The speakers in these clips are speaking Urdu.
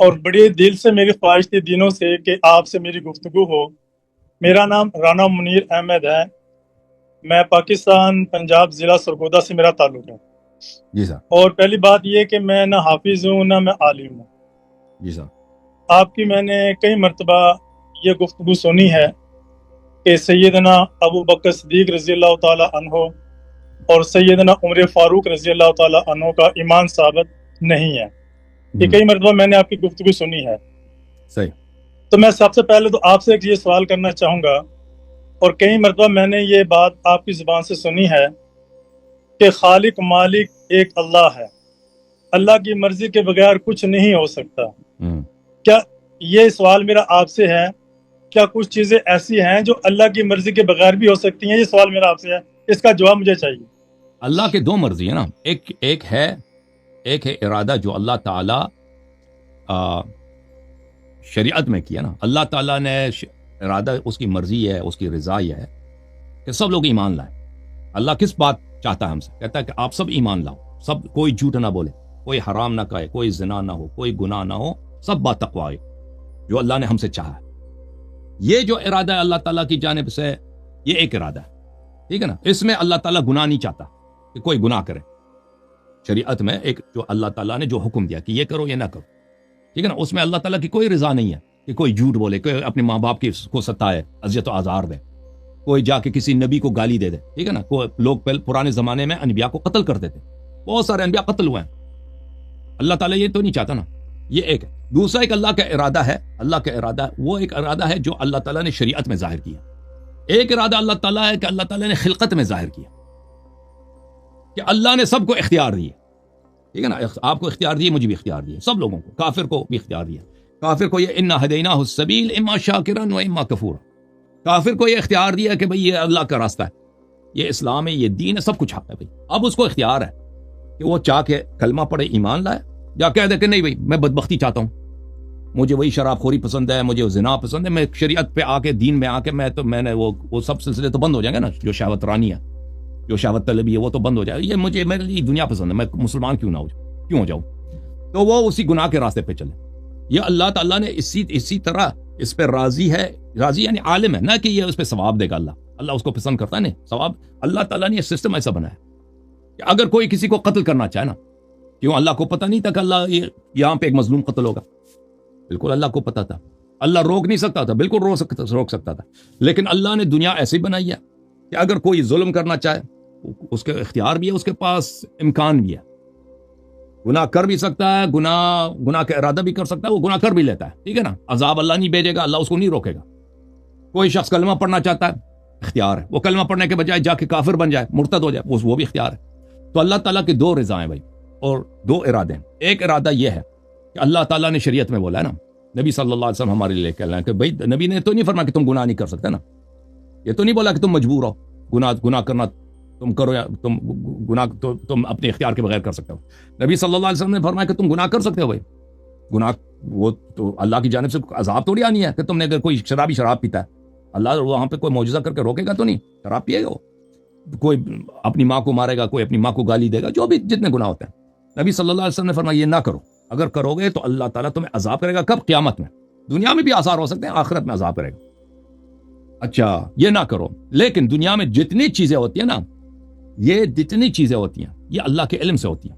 اور بڑی دل سے میری خواہش تھی دنوں سے کہ آپ سے میری گفتگو ہو۔ میرا نام رانا منیر احمد ہے، میں پاکستان پنجاب ضلع سرگودا سے میرا تعلق ہے۔ جی سر۔ اور پہلی بات یہ کہ میں نہ حافظ ہوں نہ میں عالم ہوں۔ جی سر۔ آپ کی میں نے کئی مرتبہ یہ گفتگو سنی ہے کہ سیدنا ابو بکر صدیق رضی اللہ تعالی عنہ اور سیدنا عمر فاروق رضی اللہ تعالی عنہ کا ایمان ثابت نہیں ہے۔ یہ کئی مرتبہ میں نے آپ کی گفتگو سنی ہے۔ صحیح۔ تو میں سب سے پہلے تو آپ سے ایک یہ سوال کرنا چاہوں گا، اور کئی مرتبہ میں نے یہ بات آپ کی زبان سے سنی ہے کہ خالق مالک ایک اللہ ہے، اللہ کی مرضی کے بغیر کچھ نہیں ہو سکتا۔ کیا یہ سوال میرا آپ سے ہے، کیا کچھ چیزیں ایسی ہیں جو اللہ کی مرضی کے بغیر بھی ہو سکتی ہیں؟ یہ سوال میرا آپ سے ہے، اس کا جواب مجھے چاہیے۔ اللہ کے دو مرضی ہیں نا، ایک ہے ارادہ جو اللہ تعالی شریعت میں کیا نا۔ اللہ تعالیٰ نے ارادہ، اس کی مرضی ہے، اس کی رضا یہ ہے کہ سب لوگ ایمان لائیں۔ اللہ کس بات چاہتا ہے ہم سے؟ کہتا ہے کہ آپ سب ایمان لاؤ، سب کوئی جھوٹ نہ بولے، کوئی حرام نہ کہے، کوئی زنا نہ ہو، کوئی گناہ نہ ہو، سب با تقوی ہے، جو اللہ نے ہم سے چاہا ہے۔ یہ جو ارادہ ہے اللہ تعالیٰ کی جانب سے، یہ ایک ارادہ ہے، ٹھیک ہے نا۔ اس میں اللہ تعالیٰ گناہ نہیں چاہتا کہ کوئی گناہ کرے۔ شریعت میں ایک جو اللہ تعالیٰ نے جو حکم دیا کہ یہ کرو یہ نہ کرو، ٹھیک ہے نا، اس میں اللہ تعالیٰ کی کوئی رضا نہیں ہے کہ کوئی جھوٹ بولے، کوئی اپنے ماں باپ کو ستائے، اذیت و آزار دے، کوئی جا کے کسی نبی کو گالی دے دے، ٹھیک ہے نا۔ کوئی لوگ پرانے زمانے میں انبیاء کو قتل کرتے تھے، بہت سارے انبیاء قتل ہوئے ہیں۔ اللہ تعالیٰ یہ تو نہیں چاہتا نا۔ یہ ایک ہے۔ دوسرا ایک اللہ کا ارادہ ہے، اللہ کا ارادہ وہ ایک ارادہ ہے جو اللہ تعالیٰ نے شریعت میں ظاہر کیا۔ ایک ارادہ اللہ تعالیٰ ہے کہ اللہ تعالیٰ نے خلقت میں ظاہر کیا کہ اللہ نے سب کو اختیار دیے، ٹھیک ہے نا۔ آپ کو اختیار دیے، مجھے بھی اختیار دیے، سب لوگوں کو، کافر کو بھی اختیار دیا۔ کافر کو یہ انا ہدیناہ السبیل اما شاکرا و اما کفورا، کافر کو یہ اختیار دیا کہ بھئی یہ اللہ کا راستہ ہے، یہ اسلام ہے، یہ دین ہے، سب کچھ حق ہے بھئی۔ اب اس کو اختیار ہے کہ وہ چاہ کے کلمہ پڑھے، ایمان لائے، یا کہہ دے کہ نہیں بھئی میں بدبختی چاہتا ہوں، مجھے وہی شراب خوری پسند ہے، مجھے زنا پسند ہے، میں شریعت پہ آ کے، دین میں آ کے میں نے وہ سب سلسلے تو بند ہو جائیں گے نا، جو شہوت رانی ہے، جو شہوت طلبی ہے، وہ تو بند ہو جائے۔ یہ میرے لیے دنیا پسند ہے، میں مسلمان کیوں ہو جاؤں، تو وہ اسی گناہ کے راستے پہ چلے۔ یہ اللہ تعالیٰ نے اسی طرح اس پہ راضی ہے، راضی یعنی عالم ہے، نہ کہ یہ اس پہ ثواب دے گا۔ اللہ اس کو پسند کرتا ہے، نہیں ثواب۔ اللہ تعالیٰ نے یہ سسٹم ایسا بنایا کہ اگر کوئی کسی کو قتل کرنا چاہے نا، کیوں اللہ کو پتہ نہیں تھا کہ اللہ یہاں پہ ایک مظلوم قتل ہوگا؟ بالکل اللہ کو پتہ تھا، اللہ روک نہیں سکتا تھا، بالکل روک سکتا تھا، لیکن اللہ نے دنیا ایسی بنائی ہے کہ اگر کوئی ظلم کرنا چاہے، اس کے اختیار بھی ہے، اس کے پاس امکان بھی ہے، گناہ کر بھی سکتا ہے، گناہ کا ارادہ بھی کر سکتا ہے، وہ گناہ کر بھی لیتا ہے، ٹھیک ہے نا۔ عذاب اللہ نہیں بھیجے گا، اللہ اس کو نہیں روکے گا۔ کوئی شخص کلمہ پڑھنا چاہتا ہے، اختیار ہے، وہ کلمہ پڑھنے کے بجائے جا کے کافر بن جائے، مرتد ہو جائے، وہ بھی اختیار ہے۔ تو اللہ تعالیٰ کے دو رضائیں بھائی، اور دو ارادے ہیں۔ ایک ارادہ یہ ہے کہ اللہ تعالیٰ نے شریعت میں بولا ہے نا، نبی صلی اللہ علیہ وسلم ہمارے لیے کہہ رہے ہیں کہ بھائی، نبی نے تو نہیں فرمایا کہ تم گناہ نہیں کر سکتے نا، یہ تو نہیں بولا کہ تم مجبور ہو گناہ کرنا، تم کرو یا تم گناہ تو تم اپنے اختیار کے بغیر کر سکتے ہو۔ نبی صلی اللہ علیہ وسلم نے فرمایا کہ تم گناہ کر سکتے ہو بھائی، گناہ وہ تو اللہ کی جانب سے عذاب تھوڑی آنی ہے کہ تم نے اگر کوئی شرابی شراب پیتا ہے، اللہ وہاں پہ کوئی معجزہ کر کے روکے گا تو نہیں، شراب پیے گا وہ، کوئی اپنی ماں کو مارے گا، کوئی اپنی ماں کو گالی دے گا، جو بھی جتنے گناہ ہوتے ہیں۔ نبی صلی اللہ علیہ وسلم نے فرمایا یہ نہ کرو، اگر کرو گے تو اللہ تعالیٰ تمہیں عذاب کرے گا۔ کب؟ قیامت میں۔ دنیا میں بھی آثار ہو سکتے ہیں، آخرت میں عذاب کرے گا۔ اچھا یہ نہ کرو، لیکن دنیا میں جتنی چیزیں ہوتی ہیں نا، یہ جتنی چیزیں ہوتی ہیں یہ اللہ کے علم سے ہوتی ہیں۔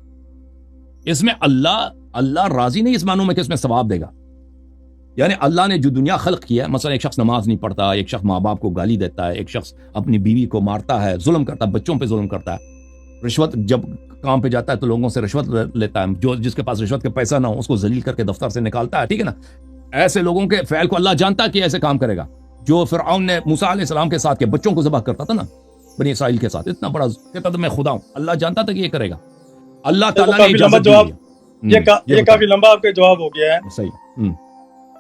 اس میں اللہ راضی نہیں اس معنوں میں کہ اس میں ثواب دے گا، یعنی اللہ نے جو دنیا خلق کیا ہے، مثلا ایک شخص نماز نہیں پڑھتا، ایک شخص ماں باپ کو گالی دیتا ہے، ایک شخص اپنی بیوی کو مارتا ہے، ظلم کرتا ہے، بچوں پہ ظلم کرتا ہے، رشوت جب کام پہ جاتا ہے تو لوگوں سے رشوت لیتا ہے، جس کے پاس رشوت کے پیسہ نہ ہو اس کو ذلیل کر کے دفتر سے نکالتا ہے، ٹھیک ہے نا۔ ایسے لوگوں کے فعل کو اللہ جانتا ہے کہ ایسے کام کرے گا۔ جو فرعون نے موسیٰ علیہ السلام کے ساتھ کے بچوں کو ذبح کرتا تھا نا، بنی اسرائیل کے ساتھ، اتنا بڑا کہتا تھا میں خدا ہوں، اللہ جانتا تھا کہ یہ کرے گا۔ اللہ تعالیٰ نے اجازت دی ہے۔ یہ کافی لمبا آپ کا جواب ہو گیا ہے۔ صحیح۔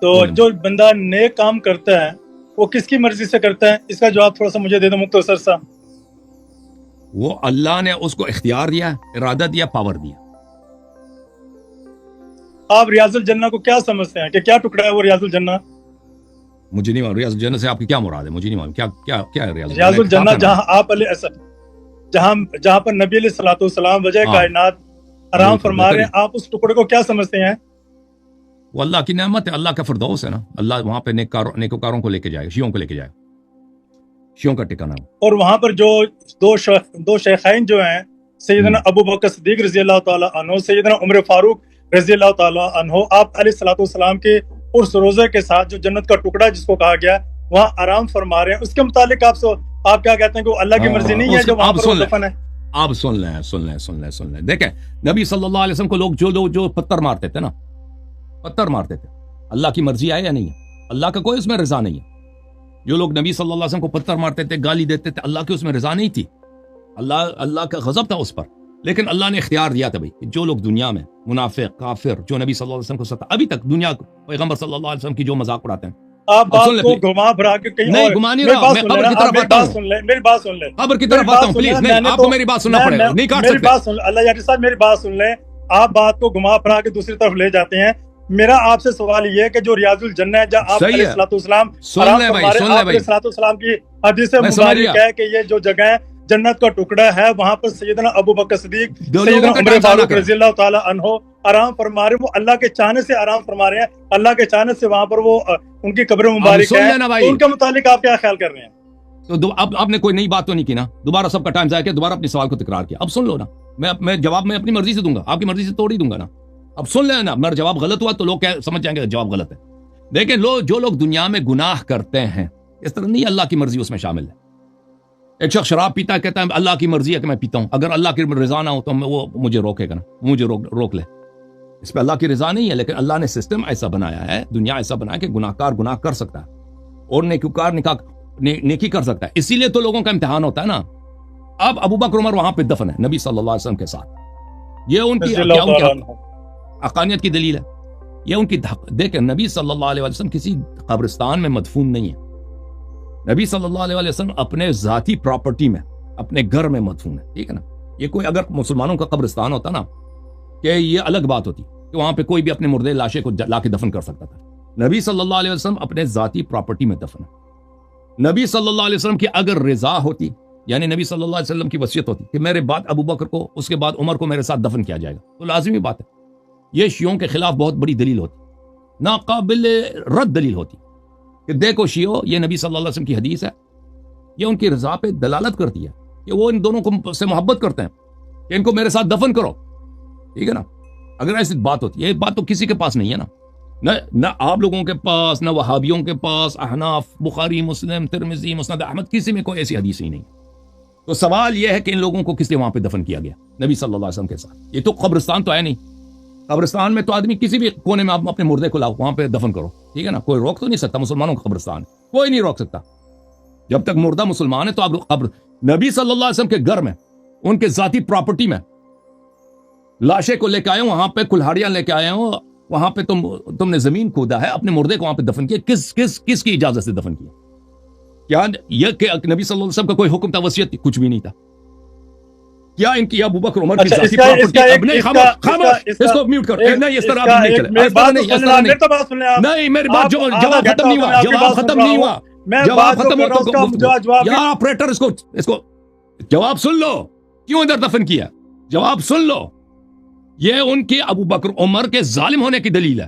تو جو بندہ نیک کام کرتا ہے وہ کس کی مرضی سے کرتا ہے؟ اس کا جواب تھوڑا سا مجھے دے دو مختصر سا۔ وہ اللہ نے اس کو اختیار دیا، ارادہ دیا، پاور دیا۔ آپ ریاض الجنہ کو کیا سمجھتے ہیں کہ کیا ٹکڑا ہے وہ ریاض الجنہ؟ مجھے نہیں معلوم ریاض الجنہ سے آپ کی کیا مراد ہے، مجھے نہیں معلوم کیا ہے ریاض الجنہ؟ جہاں پر نبی علیہ الصلوۃ والسلام وجہ کائنات آرام فرما رہے ہیں، آپ اس ٹکڑے کو کیا سمجھتے ہیں؟ وہ اللہ کی نعمت ہے، اللہ کا فردوس ہے نا، اللہ وہاں پہ نیکوکاروں کو لے کے جائے گا، شیعوں کو لے کے جائے گا، شیعوں کا ٹھکانہ ہے۔ اور وہاں پر جو دو شیخین جو ہیں، سیدنا ابو بکر صدیق رضی اللہ تعالیٰ عنہ، سیدنا عمر فاروق رضی اللہ تعالیٰ عنہ، آپ علیہ الصلوۃ والسلام کے اس روزے کے ساتھ جو جنت کا ٹکڑا جس کو کہا گیا وہاں آرام فرما رہے ہیں، اس کے متعلق آپ کیا کہتے ہیں کہ وہ اللہ کی مرضی نہیں ہے جو وہاں پر وہ دفن ہے؟ آپ سن لیں دیکھیں، نبی صلی اللہ علیہ وسلم کو لوگ جو پتھر مارتے تھے نا، پتھر مارتے تھے، اللہ کی مرضی ہے یا نہیں ہے؟ اللہ کا کوئی اس میں رضا نہیں ہے۔ جو لوگ نبی صلی اللہ علیہ وسلم کو پتھر مارتے تھے، گالی دیتے تھے، اللہ کی اس میں رضا نہیں تھی، اللہ کا غضب تھا اس پر، لیکن اللہ نے اختیار دیا تھا بھائی کہ جو لوگ دنیا میں منافق کافر جو نبی صلی اللہ علیہ وسلم کو ابھی تک دنیا پیغمبر صلی اللہ علیہ وسلم کی جو مذاق اڑاتے ہیں، آپ بات کو گھما پھرا کے کہیں نہیں گھما نہیں رہا، میں قبر کی طرف آتا ہوں، میری بات سن لیں، قبر کی طرف آتا ہوں پلیز، نہیں آپ کو میری بات سننا پڑے گا، نہیں کاٹ میری سکتے۔ بات سن اللہ یاری صاحب، میری بات سن لیں، آپ بات کو گھما پھرا کے دوسری طرف لے جاتے ہیں۔ میرا آپ سے سوال یہ ہے کہ جو ریاض الجنہ ہے جہاں آپ علیہ الصلوۃ والسلام کی حدیث مبارک ہے کہ یہ جو جگہ ہے جنت کا ٹکڑا ہے، وہاں پر سیدنا ابو بکر صدیق، سیدنا عمر فاروق رضی اللہ تعالیٰ عنہ آرام فرما رہے ہیں، وہ اللہ کے چاہنے سے آرام فرما رہے ہیں، اللہ کے چاہنے سے وہاں پر وہ ان کی قبر مبارک ہے، تو ان کے متعلق آپ کیا خیال کر رہے ہیں؟ تو اب آپ نے کوئی نئی بات تو نہیں کی نا، دوبارہ سب کا ٹائم ضائع کیا، دوبارہ اپنے سوال کو تکرار کیا۔ اب سن لو نا، میں جواب میں اپنی مرضی سے دوں گا، آپ کی مرضی سے توڑ ہی دوں گا نا۔ اب سن لیں نا، میرا جواب غلط ہوا تو لوگ کیا سمجھ جائیں گے جواب غلط ہے۔ دیکھیں جو لوگ دنیا میں گناہ کرتے ہیں، اس طرح نہیں اللہ کی مرضی اس میں شامل ہے۔ ایک شخص شراب پیتا ہے، کہتا ہے اللہ کی مرضی ہے کہ میں پیتا ہوں، اگر اللہ کی رضا نہ ہو تو وہ مجھے روکے گا نا، مجھے روک لے، اس پہ اللہ کی رضا نہیں ہے، لیکن اللہ نے سسٹم ایسا بنایا ہے، دنیا ایسا بنایا کہ گناہ کار گناہ کر سکتا ہے اور نیکوکار نیکی کر سکتا ہے، اسی لیے تو لوگوں کا امتحان ہوتا ہے نا۔ اب ابو بکر عمر وہاں پہ دفن ہے نبی صلی اللہ علیہ وسلم کے ساتھ، یہ ان کی حقانیت کی دلیل ہے، یہ ان کی دیکھیں نبی صلی اللہ علیہ وسلم کسی قبرستان میں مدفون نہیں ہے، نبی صلی اللہ علیہ وسلم اپنے ذاتی پراپرٹی میں اپنے گھر میں مدفون ہے، ٹھیک ہے نا۔ یہ کوئی اگر مسلمانوں کا قبرستان ہوتا نا کہ یہ الگ بات ہوتی کہ وہاں پہ کوئی بھی اپنے مردے لاشے کو لا کے دفن کر سکتا تھا، نبی صلی اللہ علیہ وسلم اپنے ذاتی پراپرٹی میں دفن ہے۔ نبی صلی اللہ علیہ وسلم کی اگر رضا ہوتی، یعنی نبی صلی اللہ علیہ وسلم کی وصیت ہوتی کہ میرے بعد ابو بکر کو، اس کے بعد عمر کو میرے ساتھ دفن کیا جائے گا، تو لازمی بات ہے یہ شیعوں کے خلاف بہت بڑی دلیل ہوتی، ناقابل رد دلیل ہوتی کہ دیکھو شیعو، یہ نبی صلی اللہ علیہ وسلم کی حدیث ہے، یہ ان کی رضا پہ دلالت کرتی ہے کہ وہ ان دونوں کو سے محبت کرتے ہیں کہ ان کو میرے ساتھ دفن کرو، ٹھیک ہے نا۔ اگر ایسی بات ہوتی ہے، یہ بات تو کسی کے پاس نہیں ہے نا، نہ آپ لوگوں کے پاس، نہ وہابیوں کے پاس، احناف، بخاری، مسلم، ترمذی، مسند احمد، کسی میں کوئی ایسی حدیث ہی نہیں۔ تو سوال یہ ہے کہ ان لوگوں کو کس لیے وہاں پہ دفن کیا گیا نبی صلی اللہ علیہ وسلم کے ساتھ؟ یہ تو قبرستان تو ہے نہیں، قبرستان میں تو آدمی کسی بھی کونے میں آپ اپنے مردے کو لاؤ، وہاں پہ دفن کرو، ٹھیک ہے نا، کوئی روک تو نہیں سکتا، مسلمانوں کا قبرستان کوئی نہیں روک سکتا، جب تک مردہ مسلمان ہے تو آپ قبر نبی صلی اللہ علیہ وسلم کے گھر میں، ان کے ذاتی پراپرٹی میں لاشے کو لے کے آئے ہوں، وہاں پہ کلہاڑیاں لے کے آئے ہوں، وہاں پہ تم نے زمین کھودا ہے، اپنے مردے کو وہاں پہ دفن کیا، کس کی اجازت سے دفن کیا؟ کیا یہ کہ نبی صلی اللہ علیہ وسلم کا کوئی حکم تھا، وصیت تھی؟ کچھ بھی نہیں تھا۔ کیا ان کی ابو بکر عمر کی ذاتی پراپرٹی؟ اب نہیں، خاموش، اس کو میوٹ کر، نہیں اس طرح آپ نہیں چلے، اس طرح نہیں، میری بات جواب ختم نہیں ہوا، جواب ختم نہیں ہوا، جواب ختم ہو تو یا آپریٹر اس کو جواب سن لو، کیوں ادھر دفن کیا؟ جواب سن لو، یہ ان کے ابو بکر عمر کے ظالم ہونے کی دلیل ہے،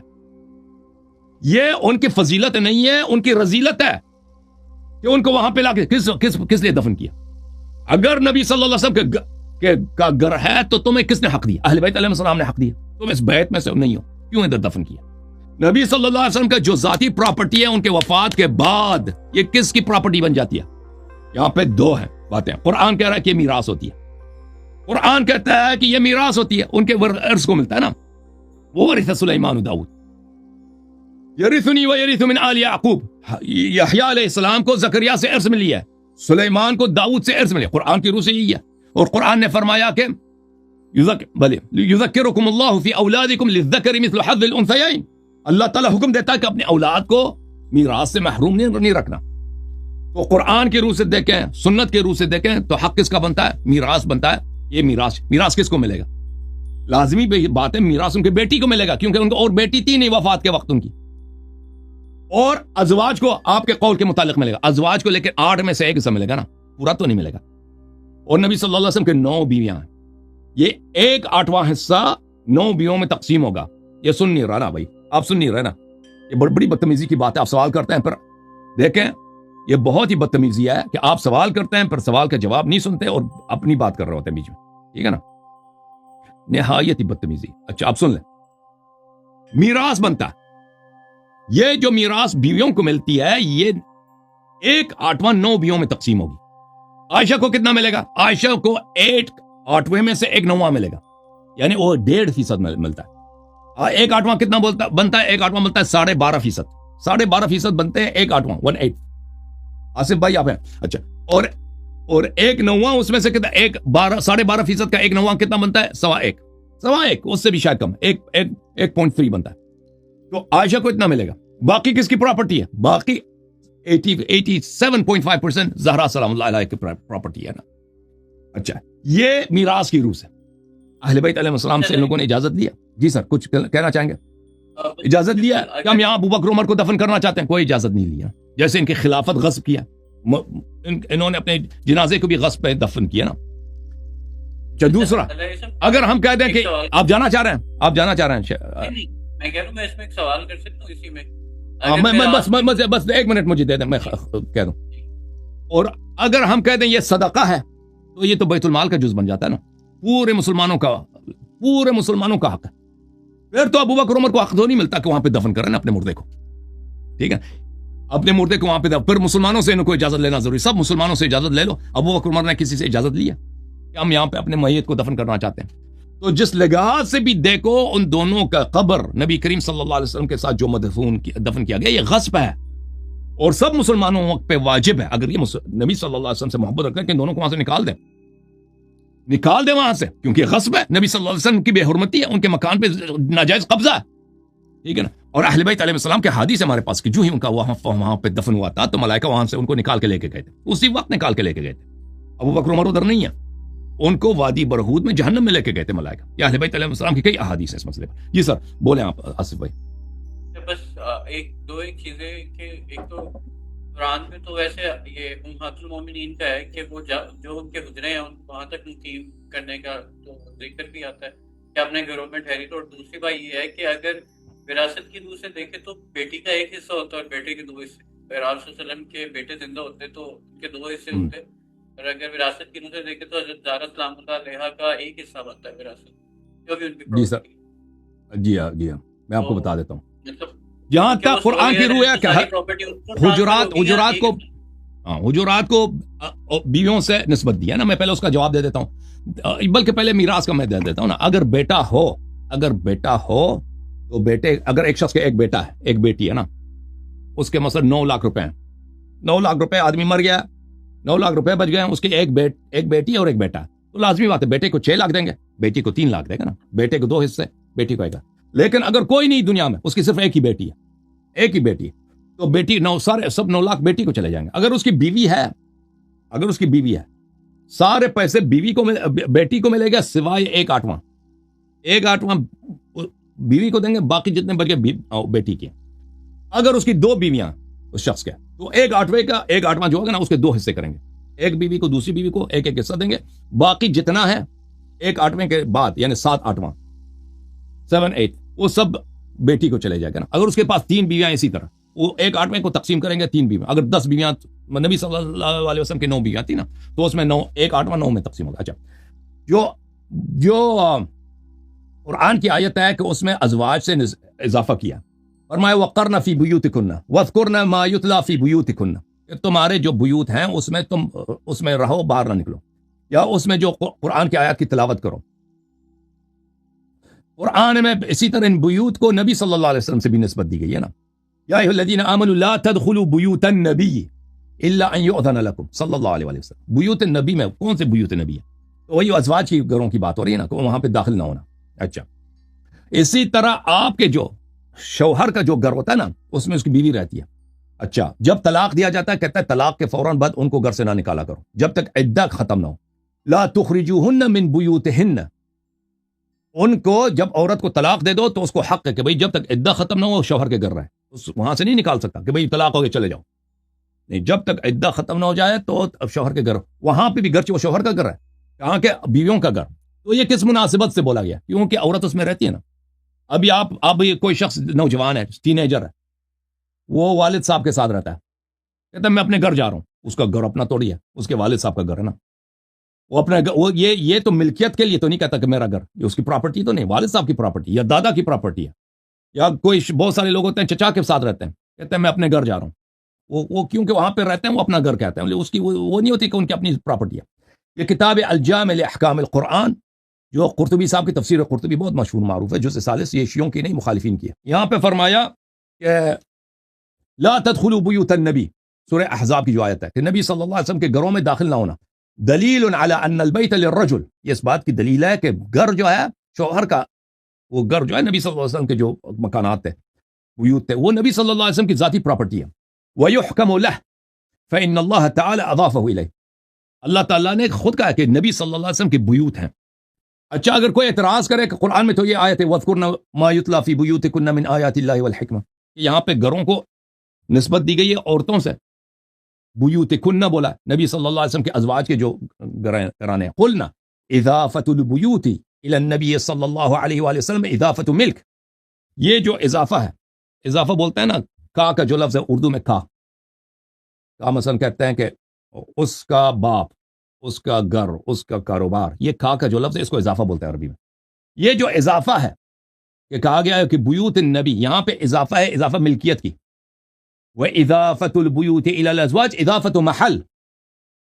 یہ ان کی فضیلت نہیں ہے، ان کی رذیلت ہے کہ ان کو وہاں پہ لا کے کس لیے دفن کیا؟ اگر نبی صلی اللہ علیہ وسلم کا گھر ہے تو تمہیں کس نے حق دیا؟ اہل بیت علیہ السلام نے حق دیا، تم اس بیت میں سے نہیں ہو، کیوں ادھر دفن کیا؟ نبی صلی اللہ علیہ وسلم کا جو ذاتی پراپرٹی ہے، ان کے وفات کے بعد یہ کس کی پراپرٹی بن جاتی ہے؟ یہاں پہ دو ہیں باتیں، قرآن کہہ رہا ہے کہ یہ میراث ہوتی ہے، قرآن کہتا ہے کہ یہ میراث ہوتی ہے، ان کے ورث کو ملتا ہے نا، وہ ورث سلیمان و داؤد، یرثنی و یرث من آل یعقوب، یحییٰ علیہ السلام کو زکریا سے ارث ملی ہے، سلیمان کو داؤد سے ارث ملی ہے، قرآن کی روح سے یہی ہے۔ اور قرآن نے فرمایا کہ یذکرکم اللہ فی اولادکم للذکر مثل حظ الانثیین، اللہ تعالیٰ حکم دیتا ہے کہ اپنی اولاد کو میراث سے محروم نہیں رکھنا۔ تو قرآن کی روح سے دیکھیں، سنت کی روح سے دیکھیں تو حق کس کا بنتا ہے؟ میراث بنتا ہے۔ یہ میراث کس کو ملے گا؟ لازمی بات ہے میراث ان کی بیٹی کو ملے گا، کیونکہ ان کو اور بیٹی تھی نہیں وفات کے وقت ان کی، اور ازواج کو آپ کے قول کے متعلق ملے گا، ازواج کو لیکن 8 میں سے 1 حصہ ملے گا نا، پورا تو نہیں ملے گا۔ اور نبی صلی اللہ علیہ وسلم کے 9 بیویاں ہیں، یہ 1/8 حصہ 9 بیویوں میں تقسیم ہوگا، یہ سن نہیں رہا نا بھائی، آپ سن نہیں رہے نا, یہ بڑی بدتمیزی کی بات ہے. آپ سوال کرتے ہیں پر دیکھیں یہ بہت ہی بدتمیزی ہے کہ آپ سوال کرتے ہیں پر سوال کا جواب نہیں سنتے اور اپنی بات کر رہے ہوتے ہیں بیچ میں, ٹھیک ہے نا, نہایت ہی بدتمیزی. اچھا آپ سن لیں, میراث بنتا ہے, یہ جو میراث بیویوں کو ملتی ہے یہ 1/8 9 بیویوں میں تقسیم ہوگی. عائشہ کو کتنا ملے گا؟ عائشہ کو 1/8 میں سے 1/9 ملے گا, یعنی وہ 1.5% ملتا ہے. 1/8 کتنا بنتا ہے؟ 1/8 ملتا ہے 12.5%. 12.5% بنتے ہیں 1/8 1/8. آصف بھائی آپ ہیں. اچھا اور 1/9 اس میں سے کتنا, 12.5% کا 1/9 کتنا بنتا ہے؟ 1.25. اس سے بھی شاید کم, 1.3 بنتا ہے. تو عائشہ کو اتنا ملے گا. باقی کس کی پراپرٹی ہے؟ باقی 87.5% زہرا سلام اللہ علیہ کی پراپرٹی ہے نا. اچھا یہ میراث کی روح سے اہل بیت علیہ السلام سے ان لوگوں نے اجازت لیا. جی سر کچھ کہنا چاہیں گے؟ اجازت لیا کہ ہم یہاں ابو بکر عمر کو دفن کرنا چاہتے ہیں؟ کوئی اجازت نہیں لیا. جیسے ان کی خلافت غصب کیا, انہوں نے اپنے جنازے کو بھی غصب پہ دفن کیا نا. دوسرا اگر ہم کہہ دیں کہ آپ جانا چاہ رہے ہیں, آپ جانا چاہ رہے ہیں, میں کہہ رہا ہوں میں اس میں ایک سوال کر سکتا ہوں اسی میں. بس 1 منٹ مجھے دے دیں, میں کہہ دوں. اور اگر ہم کہہ دیں یہ صدقہ ہے تو یہ تو بیت المال کا جز بن جاتا ہے نا, پورے مسلمانوں کا حق ہے. پھر تو ابو بکر عمر کو حق تو نہیں ملتا کہ وہاں پہ دفن کریں نا اپنے مردے کو, ٹھیک ہے, اپنے مردے کو وہاں پہ پھر مسلمانوں سے ان کو اجازت لینا ضروری. سب مسلمانوں سے اجازت لے لو. ابو بکر عمر نے کسی سے اجازت لیا کہ ہم یہاں پہ اپنے میت کو دفن کرنا چاہتے ہیں. تو جس لحاظ سے بھی دیکھو ان دونوں کا قبر نبی کریم صلی اللہ علیہ وسلم کے ساتھ جو دفن کیا گیا یہ غصب ہے, اور سب مسلمانوں پہ واجب ہے اگر یہ نبی صلی اللہ علیہ وسلم سے محبت رکھتے ہیں کہ ان دونوں کو وہاں سے نکال دیں وہاں سے, کیونکہ غصب ہے. نبی صلی اللہ علیہ وسلم کی بے حرمتی ہے, ان کے مکان پہ ناجائز قبضہ ہے, ٹھیک ہے نا. اور اہل بیت علیہ السلام کے حدیث ہمارے پاس کہ جو ہی ان کا وہاں پہ دفن ہوا تھا تو ملائکہ وہاں سے ان کو نکال کے لے کے گئے تھے, اسی وقت نکال کے لے کے گئے تھے. ابو بکر عمر ادھر نہیں ہے, ان کو وادی برہود میں جہنم میں لے کے گئے تھے ملائکہ. یا اہل بیت علیہ السلام کی کئی احادیث ہیں اس مسئلے پر. جی سر بولیں آپ آصف بھائی. بس ایک چیزیں کہ ایک تو قرآن میں تو ویسے یہ امہات المومنین کا ہے کہ وہ جو ان کے حجرے ہیں وہاں تک تنقید کرنے کا تو ذکر بھی آتا ہے کہ اپنے گھروں میں ٹھہری. تو اور دوسری بات یہ ہے کہ اگر وراثت کی روح سے دیکھیں تو بیٹی کا ایک حصہ ہوتا ہے اور بیٹے کے 2 حصے. آپ صلی اللہ علیہ وسلم کے بیٹے زندہ ہوتے تو ان کے 2 حصے ہوتے, اور اگر وراثت کی روح سے دیکھیں تو حضرت زہرا سلام اللہ علیہ کا ایک حصہ بنتا ہے وراثت, جو بھی ان کی جی سر. جی ہاں میں آپ کو بتا دیتا ہوں. جہاں تک قرآن کی روح ہے کہ حجرات کو بیویوں سے نسبت دیا نا, میں پہلے اس کا جواب دے دیتا ہوں, بلکہ پہلے میراث کا میں دے دیتا ہوں نا. اگر بیٹا ہو تو بیٹے, اگر ایک شخص کے ایک بیٹا ہے ایک بیٹی ہے نا, اس کے مثلا 9 لاکھ روپے ہیں, 9 لاکھ روپے, آدمی مر گیا, 9 لاکھ روپے بچ گئے ہیں, اس کے ایک بیٹی اور ایک بیٹا, تو لازمی بات ہے بیٹے کو 6 لاکھ دیں گے, بیٹی کو 3 لاکھ دے گا نا. بیٹے کو 2 حصے, بیٹی کو 1. لیکن اگر کوئی نہیں دنیا میں, اس کی صرف ایک ہی بیٹی ہے, تو بیٹی سب 9 لاکھ بیٹی کو چلے جائیں گے. اگر اس کی بیوی ہے, سارے پیسے بیٹی کو ملے گا سوائے 1/8 بیوی کو دیں گے, باقی جتنے بچ گئے بیٹی کے. اگر اس کی 2 بیویاں اس شخص کے, تو 1/8 جو ہوگا نا اس کے 2 حصے کریں گے. ایک بیوی کو دوسری بیوی کو ایک حصہ دیں گے, باقی جتنا ہے 1/8 کے بعد یعنی 7/8 وہ سب بیٹی کو چلے جائے گا نا. اگر اس کے پاس 3 بیویاں اسی طرح, وہ 1/8 کو تقسیم کریں گے 3 بیویاں. اگر 10 بیویاں, نبی صلی اللہ علیہ وسلم کی 9 بیویاں تھی نا, تو اس میں 1/8 9 میں تقسیم ہوگا. اچھا جو قرآن کی آیت ہے کہ اس میں ازواج سے اضافہ کیا, فرمایا وقرن فی بیوتکن واذکرن ما یتلی فی بیوتکن, کہ تمہارے جو بیوت ہیں تم اس میں رہو, باہر نہ نکلو, یا اس میں جو قرآن کی آیات کی تلاوت کرو. قرآن میں اسی طرح ان بیوت کو نبی صلی اللہ علیہ وسلم سے بھی نسبت دی گئی ہے نا. یا ایھا الذین آمنوا لا تدخلوا بیوت النبی الا ان یؤذن لکم, صلی اللہ علیہ وسلم. بیوت النبی میں کون سے بیوت نبی ہے؟ تو وہی ازواج کی گھروں کی بات ہو رہی ہے نا, کہ وہاں پہ داخل نہ ہونا. اچھا اسی طرح آپ کے جو شوہر کا جو گھر ہوتا ہے نا, اس میں اس کی بیوی رہتی ہے. اچھا جب طلاق دیا جاتا ہے, کہتا ہے طلاق کے فوراً بعد ان کو گھر سے نہ نکالا کرو جب تک عدہ ختم نہ ہو. لا تخرجوہن من بیوتہن, ان کو جب عورت کو طلاق دے دو تو اس کو حق ہے کہ بھئی جب تک عدہ ختم نہ ہو شوہر کے گھر رہے, وہاں سے نہیں نکال سکتا کہ بھئی طلاق ہو گئے چلے جاؤ. نہیں, جب تک عدہ ختم نہ ہو جائے تو اب شوہر کے گھر, وہاں پہ بھی گھر وہ شوہر کا گھر ہے, کہاں کہ بیویوں کا گھر. تو یہ کس مناسبت سے بولا گیا؟ کیونکہ عورت اس میں رہتی ہے نا. ابھی اب یہ کوئی شخص نوجوان ہے، ٹین ایجر ہے، وہ والد صاحب کے ساتھ رہتا ہے، کہتا ہے میں اپنے گھر جا رہا ہوں، اس کا گھر اپنا توڑی ہے، اس کے والد صاحب کا گھر ہے نا، وہ اپنے وہ یہ تو ملکیت کے لیے تو نہیں کہتا کہ میرا گھر، یہ اس کی پراپرٹی تو نہیں، والد صاحب کی پراپرٹی یا دادا کی پراپرٹی ہے، یا کوئی بہت سارے لوگ ہوتے ہیں چچا کے ساتھ رہتے ہیں، کہتے ہیں میں اپنے گھر جا رہا ہوں، وہ کیونکہ وہاں پہ رہتے ہیں وہ اپنا گھر کہتے ہیں، اس کی وہ نہیں ہوتی کہ ان کی اپنی پراپرٹی ہے۔ یہ کتاب الجامع لاحکام القرآن جو قرطبی صاحب کی تفسیر قرطبی بہت مشہور معروف ہے، جزء ثالث، یہ شیعوں کی نہیں مخالفین کی ہے۔ یہاں پہ فرمایا کہ لا تدخلوا بیوت النبی، سورہ احزاب کی جو آیت ہے کہ نبی صلی اللہ علیہ وسلم کے گھروں میں داخل نہ ہونا، دلیل علی ان البیت للرجل، یہ اس بات کی دلیل ہے کہ گھر جو ہے شوہر کا، وہ گھر جو ہے نبی صلی اللہ علیہ وسلم کے جو مکانات تھے، بیوت تھے، وہ نبی صلی اللہ علیہ وسلم کی ذاتی پراپرٹی ہے۔ وَيُحْكَمُ لَهُ فَإِنَّ اللَّهَ تَعَالَى أَضَافَهُ إِلَيْهِ، اللہ تعالیٰ نے خود کہا کہ نبی صلی اللہ علیہ وسلم کی بیوت ہیں۔ اچھا اگر کوئی اعتراض کرے کہ قرآن میں تو یہ آیت ہے وَاذْكُرْنَ مَا يُتْلَى فِي بُيُوتِكُنَّ مِنْ آيَاتِ اللَّهِ وَالْحِكْمَةِ، کہ یہاں پہ گھروں کو نسبت دی گئی ہے عورتوں سے، بیوتکن بولا، نبی صلی اللہ علیہ وسلم کے ازواج کے جو گھرانے ہیں۔ قلنا اضافت البیوت الی النبی صلی اللہ علیہ وآلہ وسلم اضافت ملک، یہ جو اضافہ ہے، اضافہ بولتے ہیں نا، کا جو لفظ ہے اردو میں کا مثلا کہتے ہیں کہ اس کا باپ، اس کا گھر، اس کا کاروبار، یہ کا جو لفظ ہے اس کو اضافہ بولتے ہیں عربی میں۔ یہ جو اضافہ ہے کہ کہا گیا ہے کہ بیوت النبی، یہاں پہ اضافہ ہے، اضافہ ملکیت کی۔ وَإِضَافَةُ الْبُيُوتِ إِلَى الْأَزْوَاجِ إِضَافَةُ محل،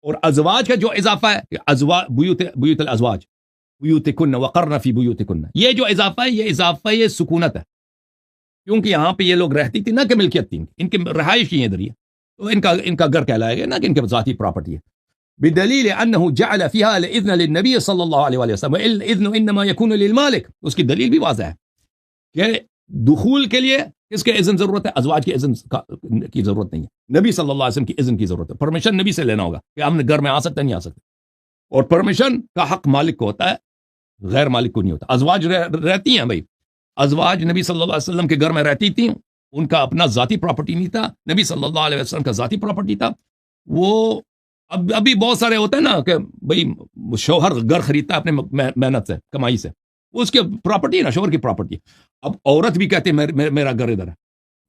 اور ازواج کا جو اضافہ ہے کہ بیوت الازواج بیوتکن وقرن فی بیوتکن، یہ جو اضافہ ہے یہ اضافہ یہ سکونت ہے، کیونکہ یہاں پہ یہ لوگ رہتی تھی نہ کہ ملکیت تھی، ان کی رہائش ہی ادھر ہی ہے، تو ان کا گھر کہلائے گا نہ کہ ان کے ذاتی پراپرٹی ہے۔ بدلیل انه جعل فيها الاذن للنبي صلی اللہ علیہ وسلم، الاذن انما يكون للمالک، اس کی دلیل بھی واضح ہے کہ دخول کے لیے کس کے اذن ضرورت ہے؟ ازواج کے اذن کی ضرورت نہیں ہے، نبی صلی اللہ علیہ وسلم کی اذن کی ضرورت ہے، پرمیشن نبی سے لینا ہوگا کہ ہم گھر میں آ سکتے ہیں نہیں آ سکتے، اور پرمیشن کا حق مالک کو ہوتا ہے، غیر مالک کو نہیں ہوتا۔ ازواج رہتی ہیں بھائی، ازواج نبی صلی اللہ علیہ وسلم کے گھر میں رہتی تھیں، ان کا اپنا ذاتی پراپرٹی نہیں تھا، نبی صلی اللہ علیہ وسلم کا ذاتی پراپرٹی تھا۔ وہ ابھی بہت سارے ہوتے ہیں نا کہ بھائی شوہر گھر خریدتا ہے اپنے محنت سے، کمائی سے، وہ اس کے پراپرٹی ہے نا، شوہر کی پراپرٹی۔ اب عورت بھی کہتی ہے میرا گھر ادھر ہے،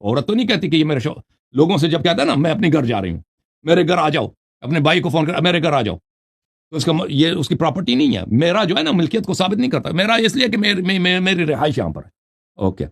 عورت تو نہیں کہتی کہ یہ میرا شوہر، لوگوں سے جب کہتا ہے نا میں اپنے گھر جا رہی ہوں، میرے گھر آ جاؤ، اپنے بھائی کو فون کر میرے گھر آ جاؤ، تو اس کا یہ اس کی پراپرٹی نہیں ہے، میرا جو ہے نا ملکیت کو ثابت نہیں کرتا، میرا اس لیے کہ میری رہائش یہاں پر ہے۔ اوکے